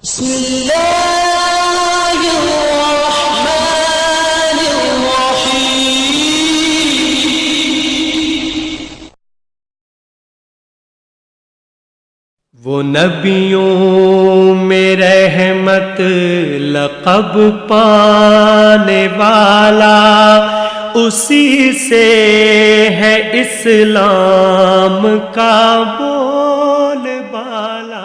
بسم اللہ الرحمن الرحیم۔ وہ نبیوں میں رحمت لقب پانے والا، اسی سے ہے اسلام کا بول بالا۔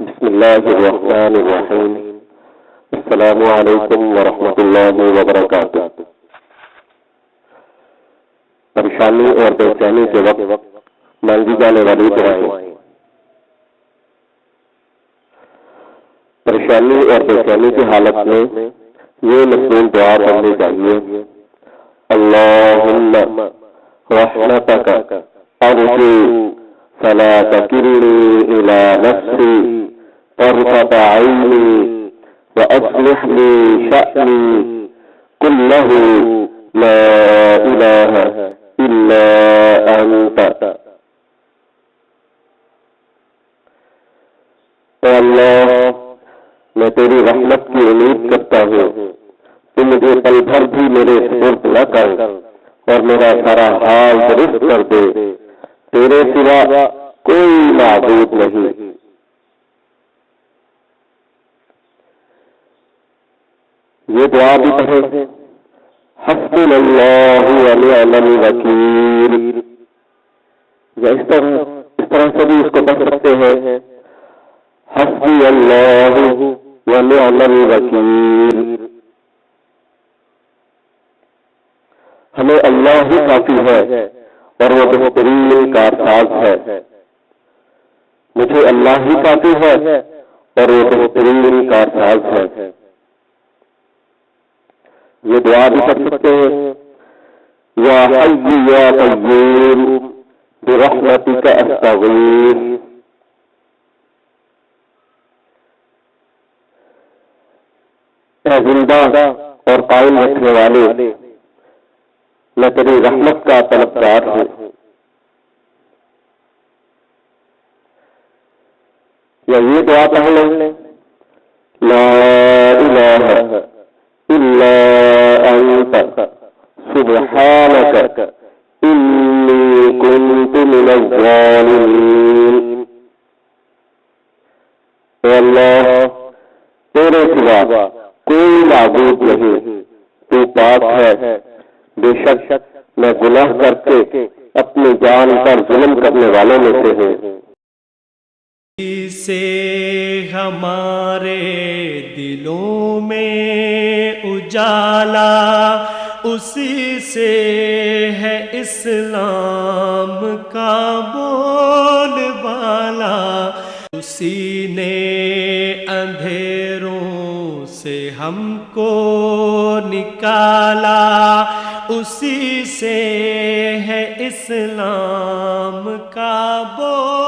بسم اللہ الرحمن الرحیم۔ السلام علیکم ورحمۃ اللہ وبرکاتہ۔ پریشانی اور بے چینی کے وقت مانگی جانے والی دعائیں۔ پریشانی اور بے چینی کی حالت میں یہ مصنون دعا پڑھنی چاہیے۔ اللہم رحمتک ارجو فلا تکلنی الی نفسی طرفۃ عینی واصلح لی شأنی کلہ لا الہ الا انت۔ اے اللہ، میں تیری رحمت کی امید کرتا ہوں، تو مجھے پل بھر بھی میرے سپرد نہ کر اور میرا سارا حال درست کر دے۔ تیرے سوا کوئی معبود نہیں۔ یہ دعا بھی پڑھے، حسبنا اللہ ونعم الوکیل، یا اس طرح سے بھی اس کو پڑھ سکتے ہیں، حسبی اللہ ونعم الوکیل۔ ہمیں اللہ ہی کافی ہے اور وہ بہترین کارساز ہے۔ مجھے اللہ ہی کافی ہے اور وہ بہترین کارساز ہے۔ یہ دعا بھی پڑھ سکتے ہیں، یا حی یا قیوم برحمتک استغیث۔ اے زندہ اور قائم رکھنے والے، میں تیری رحمت کا طلبگار ہوں۔ یا یہ دعا پڑھ لیں، لا الہ الا انت سبحانک انی کنت من الظالمین۔ اے اللہ، تیرے سوا کوئی معبود نہیں، تو پاک ہے، بے شک میں گناہ کر کے اپنی جان پر ظلم کرنے والوں میں سے ہوں۔ سے ہمارے دلوں میں اجالا، اسی سے ہے اسلام کا بول بالا، اسی نے اندھیروں سے ہم کو نکالا، اسی سے ہے اسلام کا بول